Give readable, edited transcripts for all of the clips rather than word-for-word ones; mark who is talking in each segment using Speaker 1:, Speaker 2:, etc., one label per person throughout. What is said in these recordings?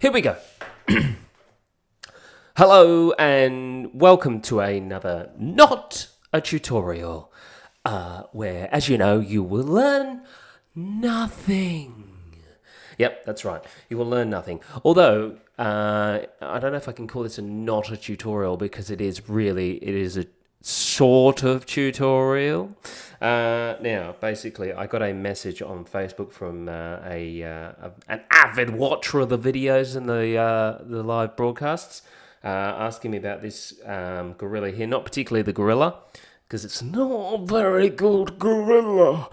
Speaker 1: Here we go. Hello and welcome to another not a tutorial where, as you know, you will learn nothing. Yep, that's right. You will learn nothing. Although, I don't know if I can call this not a tutorial because it is a sort of tutorial. Now, basically, I got a message on Facebook from an avid watcher of the videos and the live broadcasts, asking me about this gorilla here. Not particularly the gorilla, because it's not a very good gorilla.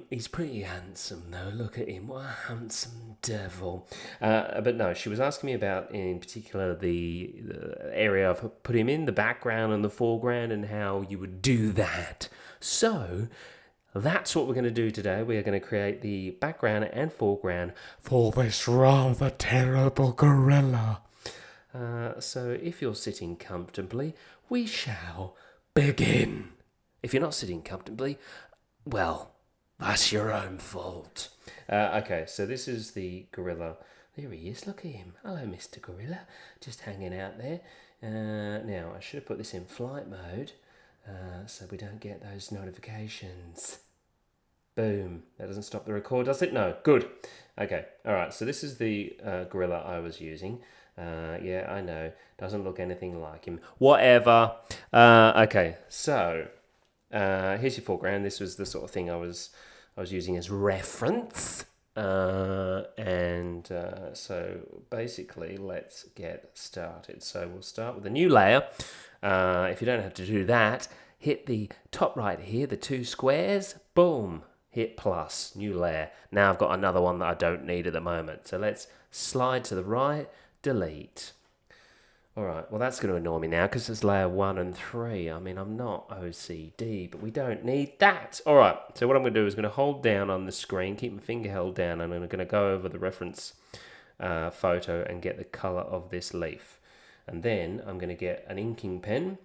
Speaker 1: He's pretty handsome though. Look at him, what a handsome devil. But no, she was asking me about, in particular, the area I've put him in, the background and the foreground, and how you would do that. So that's what we're going to do today. We are going to create the background and foreground for this rather terrible gorilla. So if you're sitting comfortably, we shall begin. If you're not sitting comfortably, well, that's your own fault. Okay, so this is the gorilla. There he is, look at him. Hello, Mr. Gorilla. Just hanging out there. Now, I should have put this in flight mode so we don't get those notifications. Boom. That doesn't stop the record, does it? No. Good. Okay, alright, so this is the gorilla I was using. Yeah, I know. Doesn't look anything like him. Whatever. Okay, so here's your foreground. This was the sort of thing I was using as reference. So basically, let's get started. So we'll start with a new layer. If you don't have to do that, hit the top right here, the two squares. Boom. Hit plus, new layer. Now I've got another one that I don't need at the moment. So let's slide to the right, delete. Alright, well that's going to annoy me now because it's layer 1 and 3. I mean, I'm not OCD, but we don't need that. Alright, so what I'm going to do is going to hold down on the screen, keep my finger held down, and I'm going to go over the reference photo and get the colour of this leaf. And then I'm going to get an inking pen,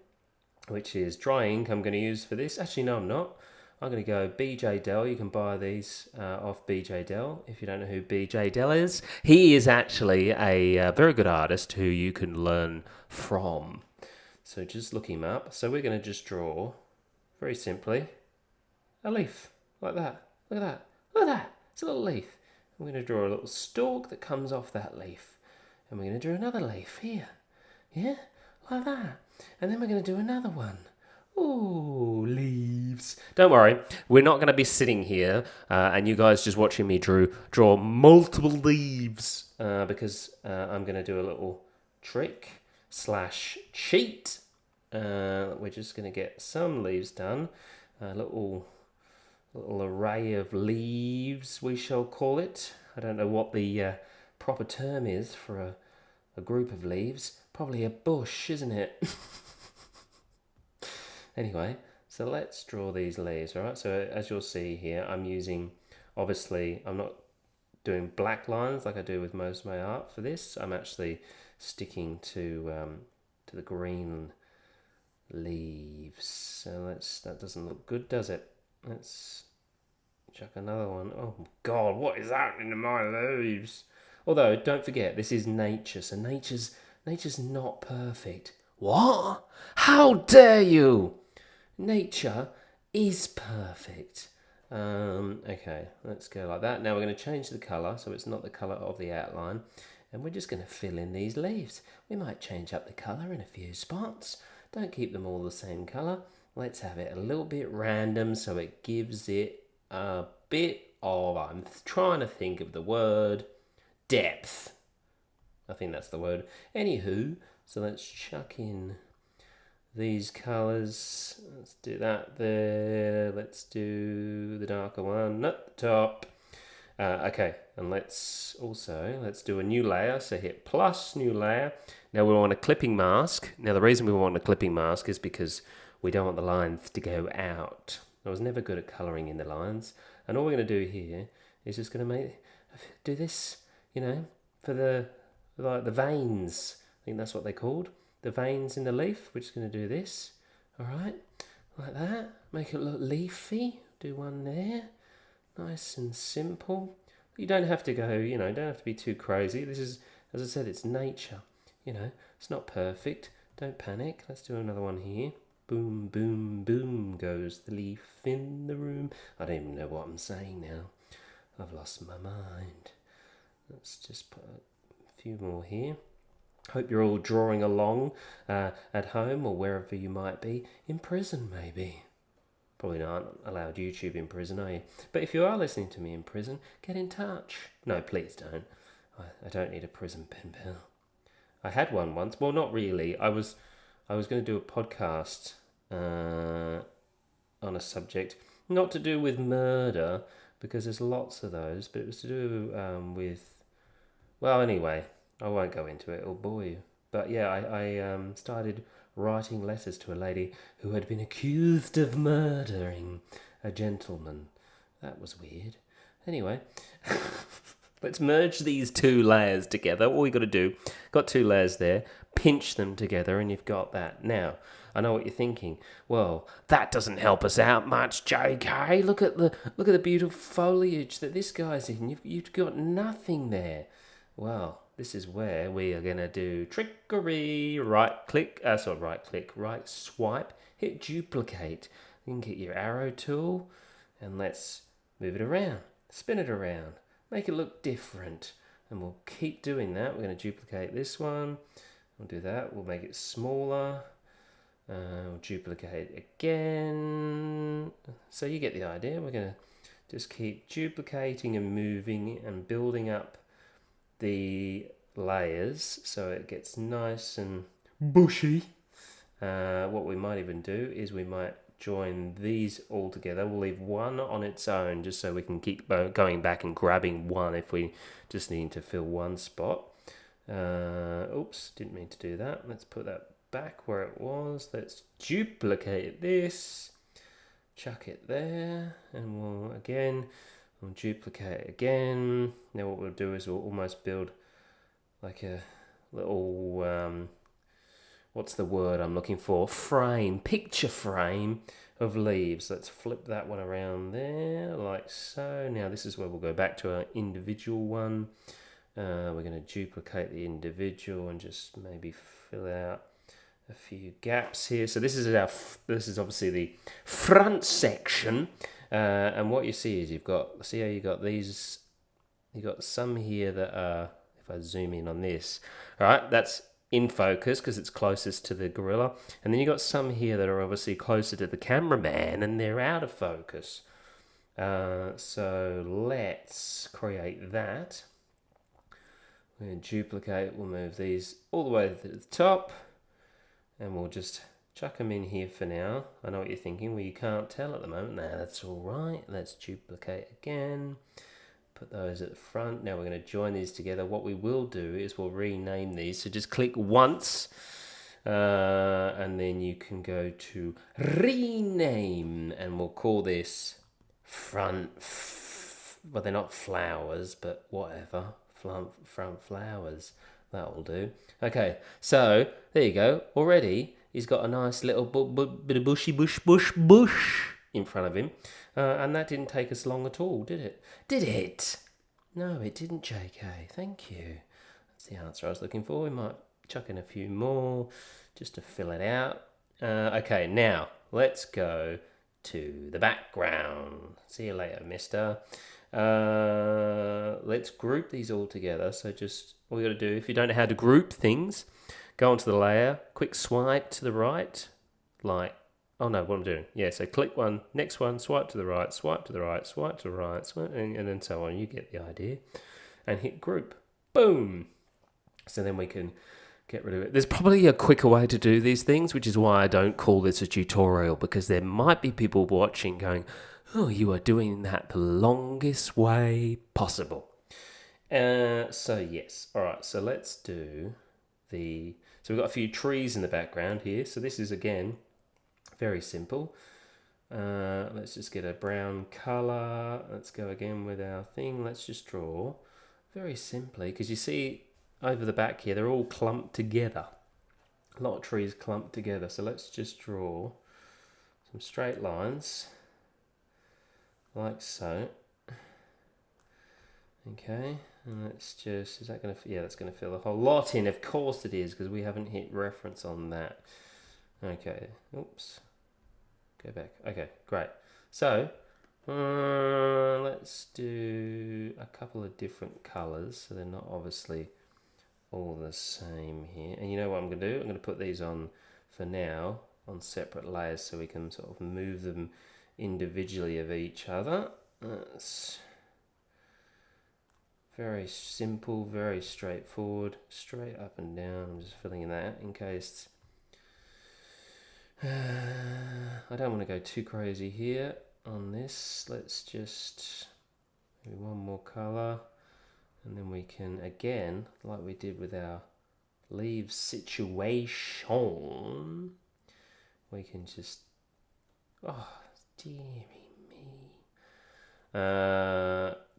Speaker 1: which is dry ink I'm going to use for this. Actually, no, I'm not. I'm going to go BJ Dell. You can buy these off BJ Dell. If you don't know who BJ Dell is, he is actually a very good artist who you can learn from. So just look him up. So we're going to just draw, very simply, a leaf like that. Look at that. Look at that. It's a little leaf. We're going to draw a little stalk that comes off that leaf. And we're going to draw another leaf here. Yeah, like that. And then we're going to do another one. Ooh, leaves. Don't worry, we're not going to be sitting here and you guys just watching me draw multiple leaves because I'm going to do a little trick / cheat. We're just going to get some leaves done. A little array of leaves, we shall call it. I don't know what the proper term is for a group of leaves. Probably a bush, isn't it? Anyway, so let's draw these leaves, all right? So as you'll see here, I'm using, obviously, I'm not doing black lines like I do with most of my art for this. I'm actually sticking to the green leaves. So that doesn't look good, does it? Let's chuck another one. Oh God, what is happening to my leaves? Although, don't forget, this is nature, so nature's not perfect. What? How dare you? Nature is perfect. Okay, let's go like that. Now we're going to change the colour so it's not the colour of the outline. And we're just going to fill in these leaves. We might change up the colour in a few spots. Don't keep them all the same colour. Let's have it a little bit random so it gives it a bit of, I'm trying to think of the word, depth. I think that's the word. Anywho, so let's chuck in these colours. Let's do that there. Let's do the darker one at the top. Okay, and let's do a new layer. So hit plus, new layer. Now we want a clipping mask. Now the reason we want a clipping mask is because we don't want the lines to go out. I was never good at colouring in the lines. And all we're going to do here is just going to do this, for the veins. I think that's what they're called. The veins in the leaf. We're just going to do this. All right, like that. Make it look leafy. Do one there. Nice and simple. You don't have to go, don't have to be too crazy. This is, as I said, it's nature. It's not perfect. Don't panic. Let's do another one here. Boom, boom, boom goes the leaf in the room. I don't even know what I'm saying now. I've lost my mind. Let's just put a few more here. Hope you're all drawing along at home or wherever you might be. In prison, maybe. Probably not allowed YouTube in prison, are you? But if you are listening to me in prison, get in touch. No, please don't. I don't need a prison pen pal. I had one once. Well, not really. I was going to do a podcast on a subject not to do with murder, because there's lots of those, but it was to do with... Well, anyway, I won't go into it. It'll bore you. But yeah, I started writing letters to a lady who had been accused of murdering a gentleman. That was weird. Anyway, let's merge these two layers together. All you got to do, got two layers there, pinch them together, and you've got that. Now, I know what you're thinking. Well, that doesn't help us out much, JK. Look at the beautiful foliage that this guy's in. You've got nothing there. Well, this is where we are going to do trickery. Right swipe, hit duplicate. You can get your arrow tool and let's move it around, spin it around, make it look different. And we'll keep doing that. We're going to duplicate this one. We'll do that. We'll make it smaller. We'll duplicate again. So you get the idea. We're going to just keep duplicating and moving and building up the layers so it gets nice and bushy. What we might even do is we might join these all together. We'll leave one on its own just so we can keep going back and grabbing one if we just need to fill one spot. Oops, didn't mean to do that. Let's put that back where it was. Let's duplicate this, chuck it there, and we'll duplicate it again. Now what we'll do is we'll almost build like a little, what's the word I'm looking for? Picture frame of leaves. Let's flip that one around there, like so. Now this is where we'll go back to our individual one. We're going to duplicate the individual and just maybe fill out a few gaps here. So this is obviously the front section. And what you see is see how you got these, you got some here that are, if I zoom in on this, all right, that's in focus because it's closest to the gorilla. And then you got some here that are obviously closer to the cameraman and they're out of focus. So let's create that. We're going to duplicate, we'll move these all the way to the top and we'll just chuck them in here for now. I know what you're thinking. Well, you can't tell at the moment. Nah, that's all right. Let's duplicate again. Put those at the front. Now we're going to join these together. What we will do is we'll rename these. So just click once and then you can go to rename and we'll call this front. Well, they're not flowers, but whatever. Front flowers. That'll do. Okay, so there you go. Already he's got a nice little bit of bushy bush in front of him. And that didn't take us long at all, did it? Did it? No, it didn't, JK. Thank you. That's the answer I was looking for. We might chuck in a few more just to fill it out. Okay, now let's go to the background. See you later, mister. Let's group these all together. So just all you got to do, if you don't know how to group things, go onto the layer, quick swipe to the right, like, oh no, what I'm doing. Yeah, so click one, next one, swipe to the right, swipe to the right, swipe to the right, and then so on. You get the idea. And hit group. Boom. So then we can get rid of it. There's probably a quicker way to do these things, which is why I don't call this a tutorial, because there might be people watching going, oh, you are doing that the longest way possible. So yes. All right, so let's do so we've got a few trees in the background here. So this is, again, very simple. Let's just get a brown color. Let's go again with our thing. Let's just draw very simply, because you see over the back here, they're all clumped together. A lot of trees clumped together. So let's just draw some straight lines like so. Okay, and let's just, is that going to, yeah, that's going to fill a whole lot in. Of course it is, because we haven't hit reference on that. Okay, oops, go back. Okay, great. So, let's do a couple of different colors, so they're not obviously all the same here. And you know what I'm going to do? I'm going to put these on, for now, on separate layers so we can sort of move them individually of each other. That's very simple, very straightforward, straight up and down. I'm just filling in that in case I don't want to go too crazy here on this. Let's just maybe one more color, and then we can, again, like we did with our leaves situation, we can just, oh dearie me.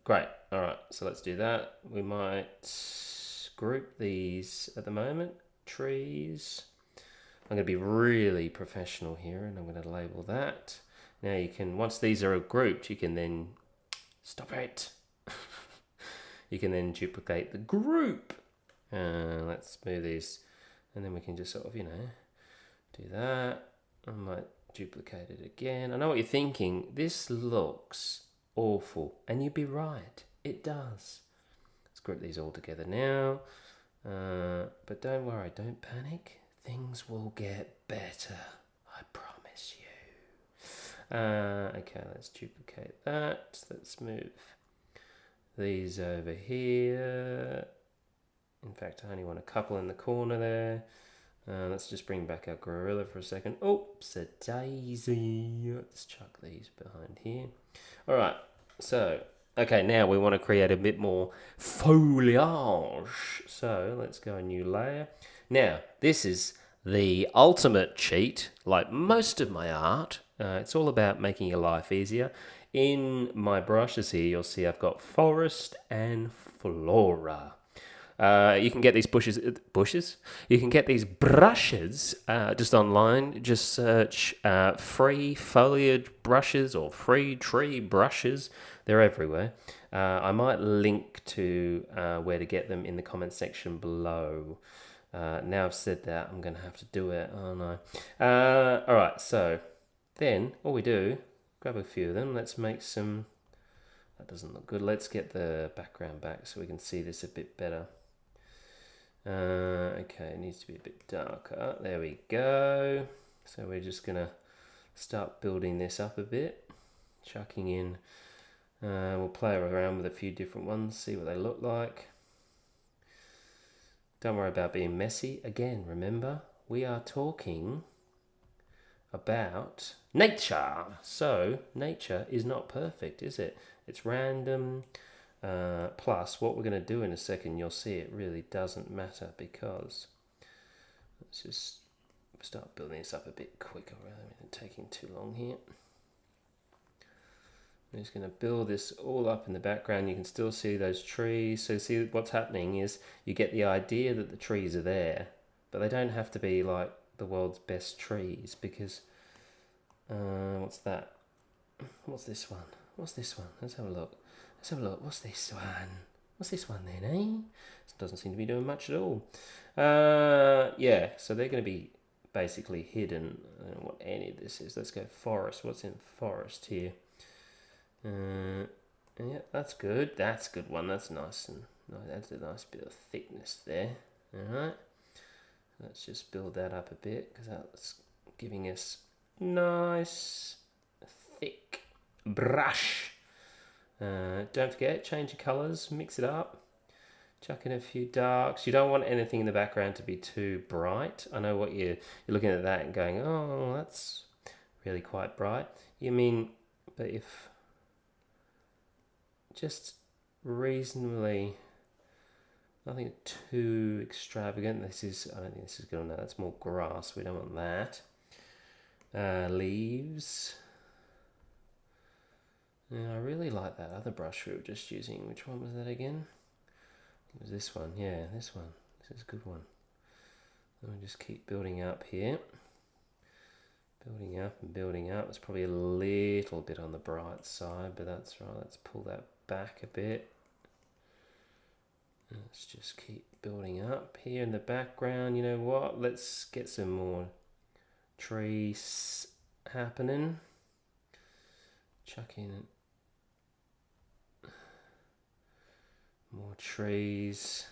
Speaker 1: Great. All right, so let's do that. We might group these at the moment. Trees. I'm going to be really professional here, and I'm going to label that. Now you can, once these are grouped, you can then, stop it. You can then duplicate the group. Let's move these, and then we can just sort of, you know, do that. I might duplicate it again. I know what you're thinking. This looks awful, and you'd be right. It does. Let's group these all together now. But don't worry, don't panic. Things will get better. I promise you. Okay, let's duplicate that. Let's move these over here. In fact, I only want a couple in the corner there. Let's just bring back our gorilla for a second. Oops, a daisy. Let's chuck these behind here. All right, so, okay, now we want to create a bit more foliage. So let's go a new layer. Now, this is the ultimate cheat, like most of my art. It's all about making your life easier. In my brushes here, you'll see I've got forest and flora. You can get these bushes. You can get these brushes just online. Just search free foliage brushes or free tree brushes. They're everywhere. I might link to where to get them in the comment section below. Now I've said that, I'm going to have to do it, aren't I? All right, so then all we do, grab a few of them. Let's make some. That doesn't look good. Let's get the background back so we can see this a bit better. Okay, it needs to be a bit darker. There we go. So we're just gonna start building this up a bit, chucking in. We'll play around with a few different ones, see what they look like. Don't worry about being messy. Again, remember, we are talking about nature. So nature is not perfect, is it? It's random. Plus, what we're going to do in a second, you'll see it really doesn't matter, because let's just start building this up a bit quicker rather than taking too long here. I'm just going to build this all up in the background. You can still see those trees. So see, what's happening is you get the idea that the trees are there, but they don't have to be like the world's best trees, because what's that? What's this one? What's this one? Let's have a look. Let's have a look. What's this one? What's this one then, eh? This doesn't seem to be doing much at all. Yeah, so they're going to be basically hidden. I don't know what any of this is. Let's go forest. What's in forest here? Yeah, that's good. That's a good one. That's nice, and that's a nice bit of thickness there. All right. Let's just build that up a bit, because that's giving us nice thick brush. Don't forget, change your colours, mix it up, chuck in a few darks. You don't want anything in the background to be too bright. I know what you're looking at that and going, oh, that's really quite bright. You mean, but if just reasonably, nothing too extravagant. I don't think this is good enough. That's more grass. We don't want that. Leaves. Yeah, I really like that other brush we were just using. Which one was that again? It was this one. Yeah, this one. This is a good one. Let me just keep building up here. Building up and building up. It's probably a little bit on the bright side, but that's right. Let's pull that back a bit. Let's just keep building up here in the background. You know what? Let's get some more trees happening. Chuck in more trees.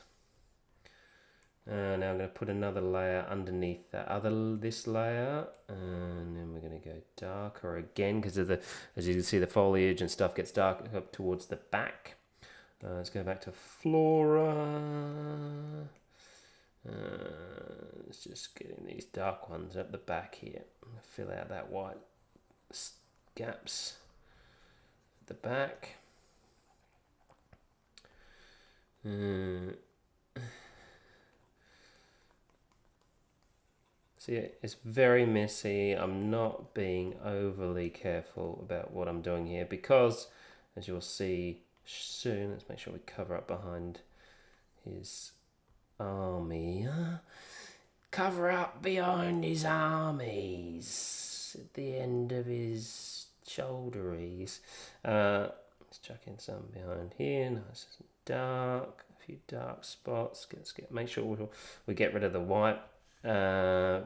Speaker 1: Now I'm going to put another layer underneath this layer, and then we're going to go darker again because of as you can see, the foliage and stuff gets dark up towards the back. Let's go back to flora. It's just getting these dark ones at the back here. Fill out that white gaps at the back. See, it's very messy. I'm not being overly careful about what I'm doing here because, as you'll see soon, let's make sure we cover up behind his army. Cover up behind his armies at the end of his shoulderies. Let's chuck in some behind here, nice and dark. A few dark spots. Make sure we get rid of the white.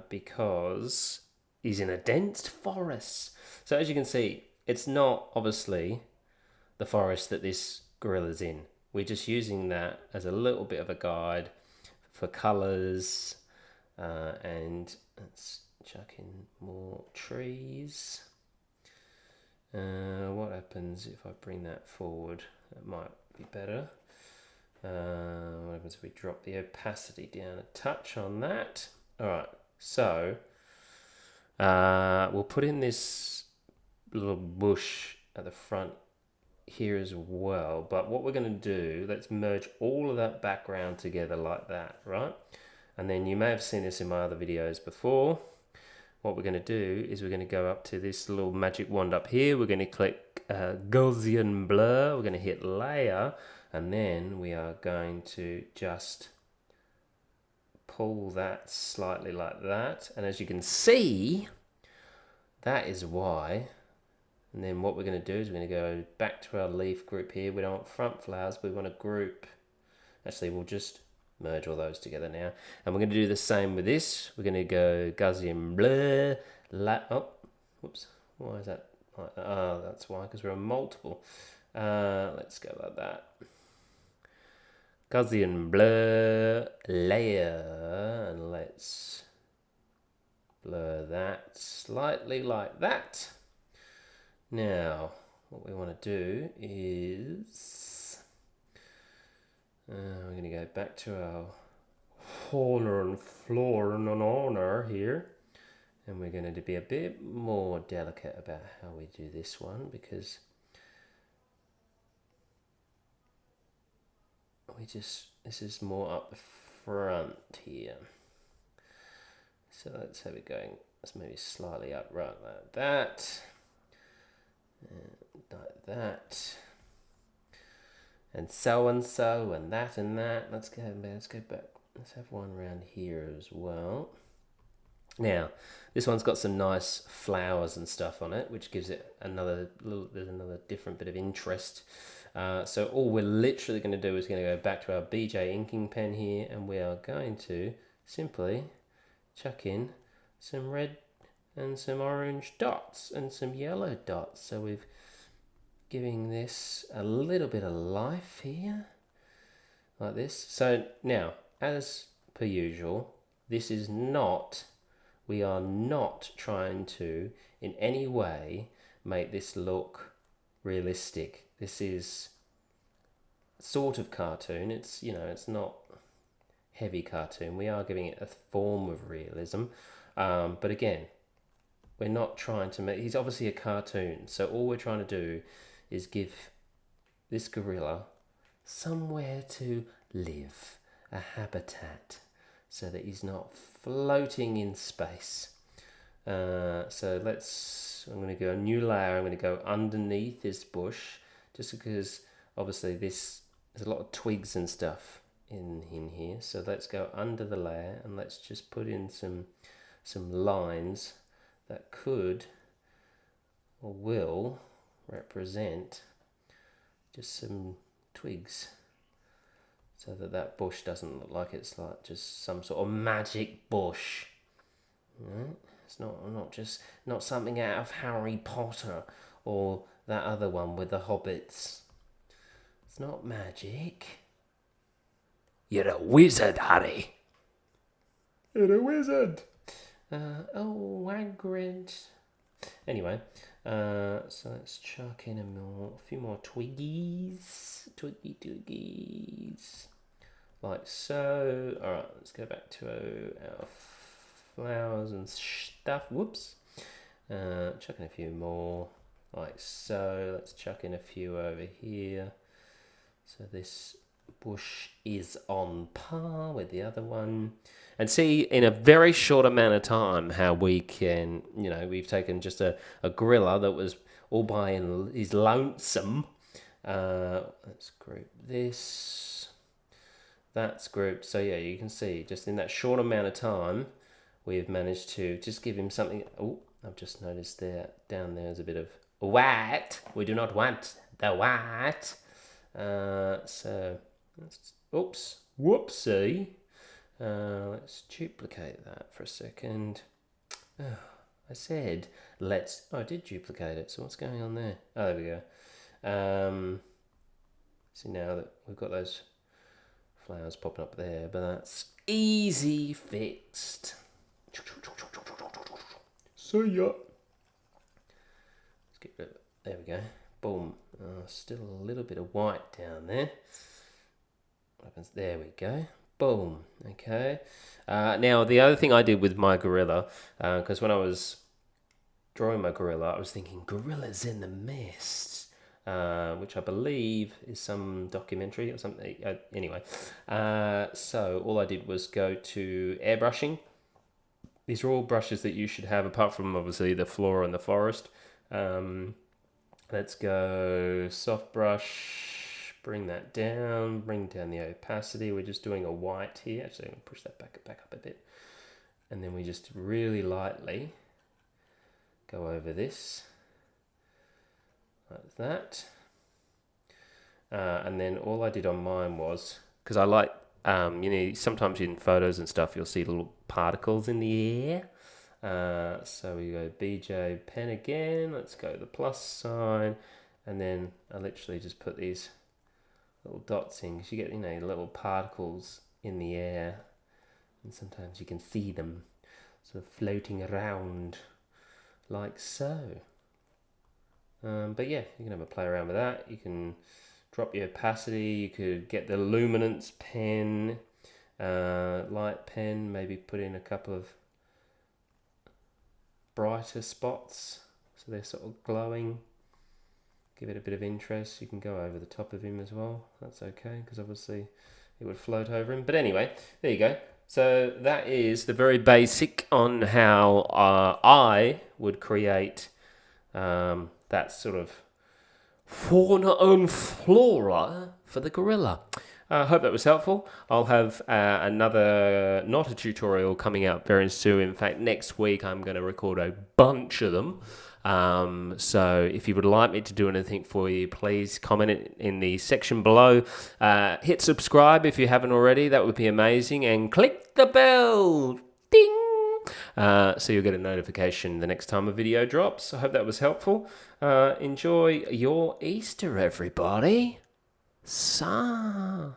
Speaker 1: Because he's in a dense forest. So as you can see, it's not obviously the forest that this gorilla's in. We're just using that as a little bit of a guide for colours. And let's chuck in more trees. What happens if I bring that forward? That might be better. What happens if we drop the opacity down a touch on that? Alright, so we'll put in this little bush at the front here as well. But what we're going to do, let's merge all of that background together like that, right? And then you may have seen this in my other videos before. What we're going to do is we're going to go up to this little magic wand up here. We're going to click Gaussian blur. We're going to hit layer. And then we are going to just pull that slightly like that, and as you can see, that is why. And then what we're going to do is we're going to go back to our leaf group here. We don't want front flowers, but we want a group. Actually, we'll just merge all those together now, and we're going to do the same with this. We're going to go Gaussian blur. Whoops, why is that like that? Oh, that's why, because we're on multiple. Let's go like that. Gaussian blur layer, and let's blur that slightly like that. Now, what we want to do is we're going to go back to our fauna and flora and honor here, and we're going to be a bit more delicate about how we do this one because this is more up the front here. So let's have it going, let's maybe slightly up right like that, and like that, and so and that and that. Let's go back, let's have one around here as well. Now, this one's got some nice flowers and stuff on it, which gives it there's another different bit of interest. So all we're literally going to do is going to go back to our BJ inking pen here, and we are going to simply chuck in some red and some orange dots and some yellow dots. So we're giving this a little bit of life here, like this. So now, as per usual, we are not trying to in any way make this look realistic. This is sort of cartoon. It's not heavy cartoon. We are giving it a form of realism, but again, we're not trying to make. He's obviously a cartoon, so all we're trying to do is give this gorilla somewhere to live, a habitat, so that he's not floating in space. So I'm going to go a new layer. I'm going to go underneath this bush, just because obviously there's a lot of twigs and stuff in here. So let's go under the layer and let's just put in some lines that could or will represent just some twigs. so that that bush doesn't look like it's like just some sort of magic bush. Right? It's not something out of Harry Potter or that other one with the hobbits. It's not magic. You're a wizard, Harry. You're a wizard. Oh, Hagrid. Anyway, so let's chuck in a few more twiggies. Twiggies. Like so. Alright, let's go back to our flowers and stuff. Whoops. Chuck in a few more. Like so. Let's chuck in a few over here. So this bush is on par with the other one. And see, in a very short amount of time, how we can, we've taken just a gorilla that was all by his lonesome. Let's group this. That's grouped. So yeah, you can see, just in that short amount of time, we've managed to just give him something. Oh, I've just noticed there, down there is a bit of white. We do not want the white. So, whoopsie. Let's duplicate that for a second. Oh, I said I did duplicate it. So what's going on there? Oh, there we go. See now that we've got those flowers popping up there, but that's easy fixed. See ya. Let's get rid of it. There we go. Boom. Still a little bit of white down there. What happens? There we go. Boom. Okay. Now, the other thing I did with my gorilla, because when I was drawing my gorilla, I was thinking gorillas in the mist, which I believe is some documentary or something. Anyway, so all I did was go to airbrushing. These are all brushes that you should have, apart from obviously the flora and the forest. Let's go soft brush, bring that down, bring down the opacity. We're just doing a white here. Actually, I'm going to push that back up a bit. And then we just really lightly go over this, like that. And then all I did on mine was, because I like, sometimes in photos and stuff, you'll see little particles in the air. So we go BJ pen again. Let's go the plus sign, and then I literally just put these little dots in, because you get little particles in the air, and sometimes you can see them sort of floating around like so. But yeah, you can have a play around with that. You can drop your opacity. You could get the luminance pen, light pen, maybe put in a couple of brighter spots so they're sort of glowing, give it a bit of interest. You can go over the top of him as well, that's okay, because obviously it would float over him. But anyway, there you go. So that is the very basic on how I would create that sort of fauna and flora for the gorilla. I hope that was helpful. I'll have another, not a tutorial, coming out very soon. In fact, next week I'm going to record a bunch of them. So if you would like me to do anything for you, please comment it in the section below. Hit subscribe if you haven't already. That would be amazing. And click the bell. Ding! So you'll get a notification the next time a video drops. I hope that was helpful. Enjoy your Easter, everybody. Sa.